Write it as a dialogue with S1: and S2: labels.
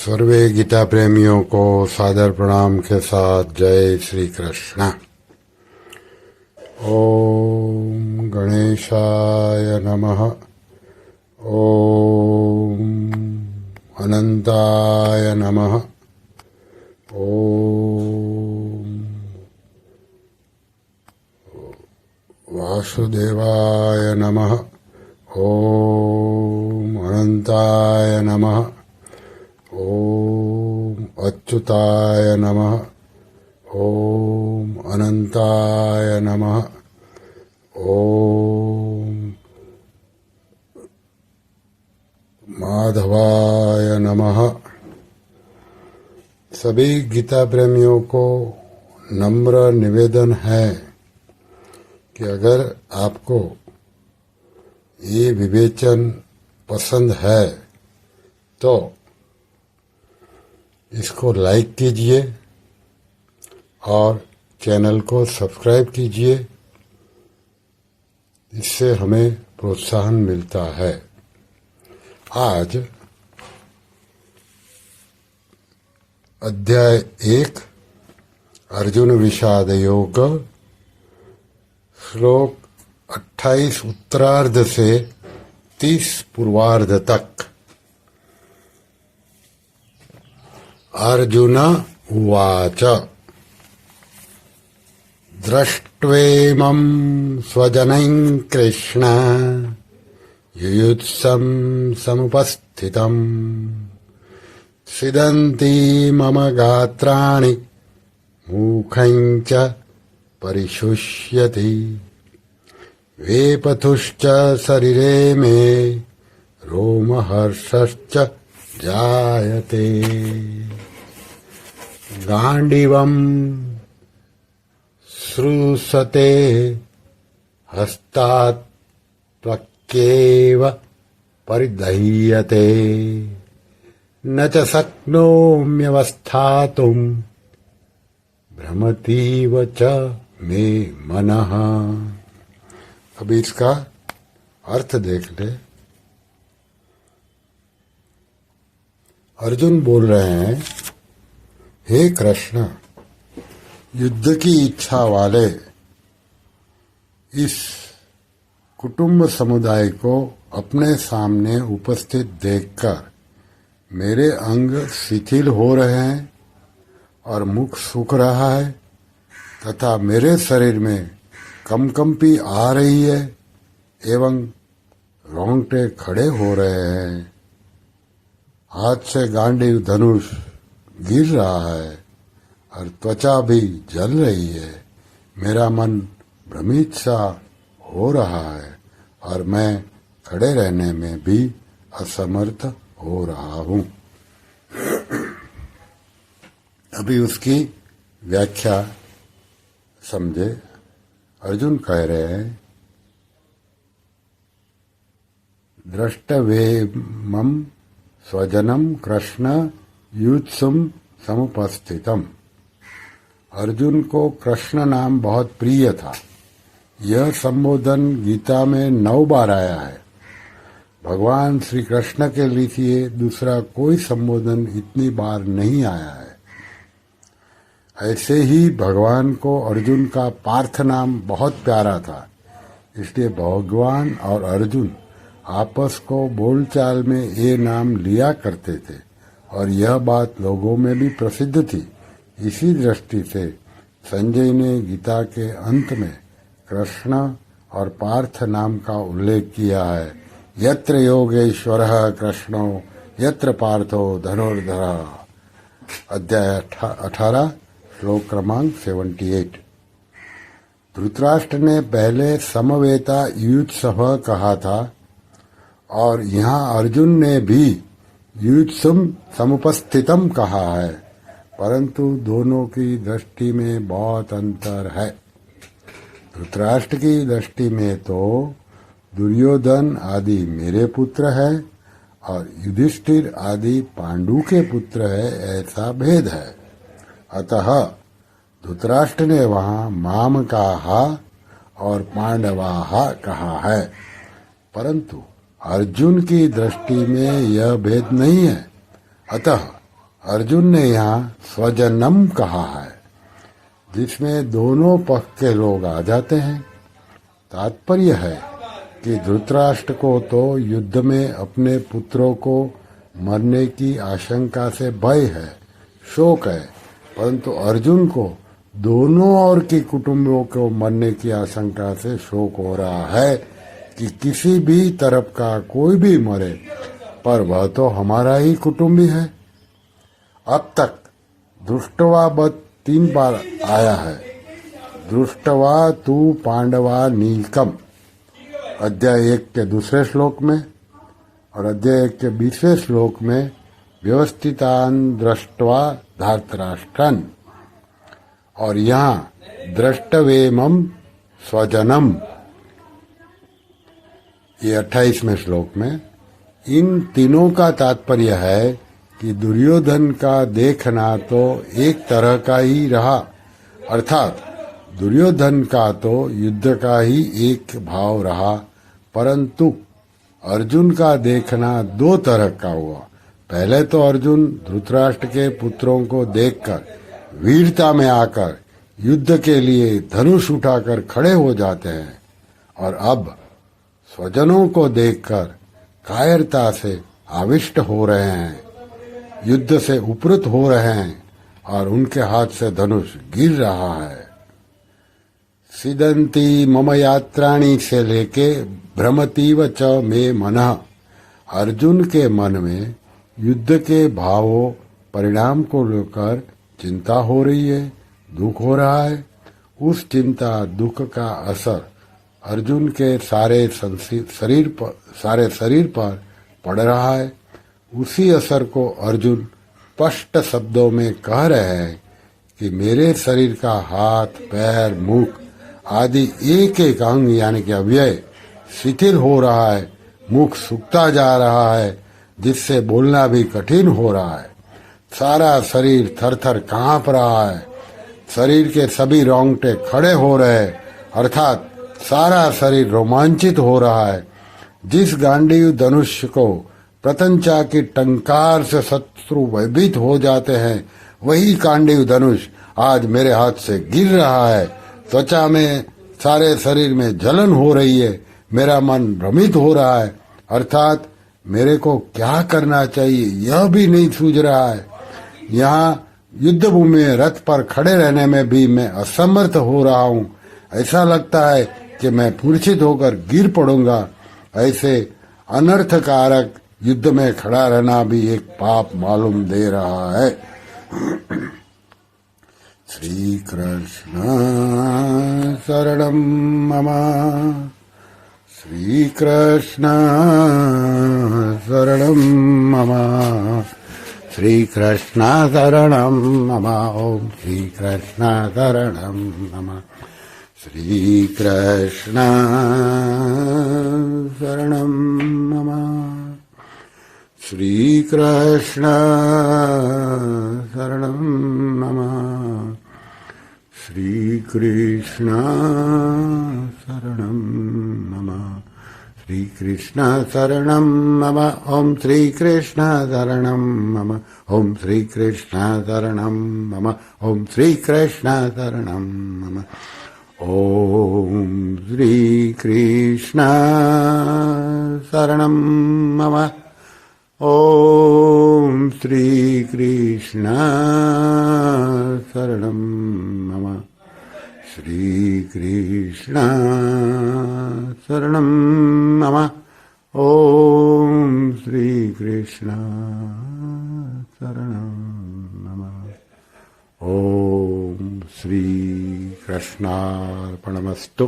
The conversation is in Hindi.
S1: सर्वे गीता प्रेमियों को सादर प्रणाम के साथ जय श्री कृष्ण। ओम गणेशाय नमः। ओम अनंताय नमः। ओम वासुदेवाय नमः। ओम अनंताय नमः। ओम अच्युताय नमः। ओम अनंताय नमः। ओम माधवाय नमः। सभी गीता प्रेमियों को नम्र निवेदन है कि अगर आपको ये विवेचन पसंद है तो इसको लाइक कीजिए और चैनल को सब्सक्राइब कीजिए। इससे हमें प्रोत्साहन मिलता है। आज अध्याय 1 अर्जुन विषाद योग श्लोक 28 उत्तरार्ध से 30 पूर्वार्ध तक। अर्जुन उवाच दृष्ट्वेमं स्वजनं कृष्ण युयुत्सं समुपस्थितम् सिदन्ति मम गात्राणि मुखं च परिशुष्यति वेपथुश्च शरीरे मे रोमहर्षश्च जायते गाण्डीवं श्रूयते हस्तात् त्वक्केव परिदह्यते न च शक्नोम्यवस्थातुं भ्रमतीव च मे मनः। अभी इसका अर्थ देख ले। अर्जुन बोल रहे हैं, हे कृष्ण, युद्ध की इच्छा वाले इस कुटुंब समुदाय को अपने सामने उपस्थित देखकर मेरे अंग शिथिल हो रहे हैं और मुख सूख रहा है तथा मेरे शरीर में कंपी आ रही है एवं रोंगटे खड़े हो रहे हैं। हाथ से गांडीव धनुष गिर रहा है और त्वचा भी जल रही है। मेरा मन भ्रमित सा हो रहा है और मैं खड़े रहने में भी असमर्थ हो रहा हूं। अभी उसकी व्याख्या समझे। अर्जुन कह रहे हैं, दृष्टवेमं स्वजनम कृष्ण युत्सुम समुपस्थितम। अर्जुन को कृष्ण नाम बहुत प्रिय था। यह संबोधन गीता में 9 बार आया है। भगवान श्री कृष्ण के लिए दूसरा कोई संबोधन इतनी बार नहीं आया है। ऐसे ही भगवान को अर्जुन का पार्थ नाम बहुत प्यारा था। इसलिए भगवान और अर्जुन आपस को बोलचाल में ये नाम लिया करते थे और यह बात लोगों में भी प्रसिद्ध थी। इसी दृष्टि से संजय ने गीता के अंत में कृष्ण और पार्थ नाम का उल्लेख किया है। यत्र योगेश्वरः कृष्णो यत्र पार्थो धनुर्धरः। अध्याय 18 श्लोक क्रमांक 78। धृतराष्ट्र ने पहले समवेता युत्सव कहा था और यहाँ अर्जुन ने भी युत्सुम समुपस्थितम कहा है, परंतु दोनों की दृष्टि में बहुत अंतर है। धृतराष्ट्र की दृष्टि में तो दुर्योधन आदि मेरे पुत्र है और युधिष्ठिर आदि पांडु के पुत्र है, ऐसा भेद है। अतः धृतराष्ट्र ने वहां माम कहा और पांडवाहा कहा है, परंतु अर्जुन की दृष्टि में यह भेद नहीं है। अतः अर्जुन ने यहाँ स्वजनम कहा है, जिसमें दोनों पक्ष के लोग आ जाते हैं। तात्पर्य है कि धृतराष्ट्र को तो युद्ध में अपने पुत्रों को मरने की आशंका से भय है, शोक है, परंतु अर्जुन को दोनों ओर के कुटुंबों को मरने की आशंका से शोक हो रहा है कि किसी भी तरफ का कोई भी मरे, पर वह तो हमारा ही कुटुंबी है। अब तक दृष्टवा बद 3 बार आया है। दृष्टवा तू पांडवा नीकम अध्याय 1 के दूसरे श्लोक में और अध्याय 1 के 20वें श्लोक में व्यवस्थितान दृष्टवा धार्तराष्ट्रन, और यहाँ दृष्टवेमम स्वजनम ये 28वें श्लोक में। इन तीनों का तात्पर्य है कि दुर्योधन का देखना तो एक तरह का ही रहा, अर्थात दुर्योधन का तो युद्ध का ही एक भाव रहा, परंतु अर्जुन का देखना 2 तरह का हुआ। पहले तो अर्जुन धृतराष्ट्र के पुत्रों को देखकर वीरता में आकर युद्ध के लिए धनुष उठाकर खड़े हो जाते हैं, और अब स्वजनों को देखकर कायरता से आविष्ट हो रहे हैं, युद्ध से उपरत हो रहे हैं, और उनके हाथ से धनुष गिर रहा है। सिदंती मम यात्राणी से लेके भ्रमतीव च मे मनः, अर्जुन के मन में युद्ध के भावों परिणाम को लेकर चिंता हो रही है, दुख हो रहा है। उस चिंता दुख का असर अर्जुन के सारे शरीर पर पड़ रहा है। उसी असर को अर्जुन स्पष्ट शब्दों में कह रहे हैं कि मेरे शरीर का हाथ, पैर, मुख आदि एक एक अंग यानी कि अव्यय शिथिल हो रहा है, मुख सूखता जा रहा है, जिससे बोलना भी कठिन हो रहा है। सारा शरीर थर-थर कांप रहा है, शरीर के सभी रोंगटे खड़े हो रहे हैं, अर्थात सारा शरीर रोमांचित हो रहा है। जिस गांडीव धनुष को प्रतंचा की टंकार से शत्रु भयभीत हो जाते हैं, वही गांडीव धनुष आज मेरे हाथ से गिर रहा है। त्वचा में, सारे शरीर में जलन हो रही है, मेरा मन भ्रमित हो रहा है, अर्थात मेरे को क्या करना चाहिए यह भी नहीं सूझ रहा है। यहाँ युद्ध भूमि में रथ पर खड़े रहने में भी मैं असमर्थ हो रहा हूँ। ऐसा लगता है कि मैं मूर्छित होकर गिर पड़ूंगा। ऐसे अनर्थकारक युद्ध में खड़ा रहना भी एक पाप मालूम दे रहा है। श्री कृष्ण शरणम मम, श्री कृष्ण शरणम मम, श्री कृष्ण शरणम मम, ओम श्री कृष्ण शरणम मम, श्री कृष्ण शरणम मम, श्री कृष्ण शरणम मम, श्री कृष्ण शरणम मम, श्री कृष्ण शरणम मम, ओम श्री कृष्ण शरणम मम, ओम श्री कृष्ण शरणम मम, ओम श्री कृष्ण शरणम मम, ओम श्री कृष्ण शरणम मम, ओम श्री कृष्ण शरणम मम, श्री कृष्ण शरणम मम, ओम श्री कृष्ण शरणम मम, ओम श्री कृष्णार्पणमस्तु।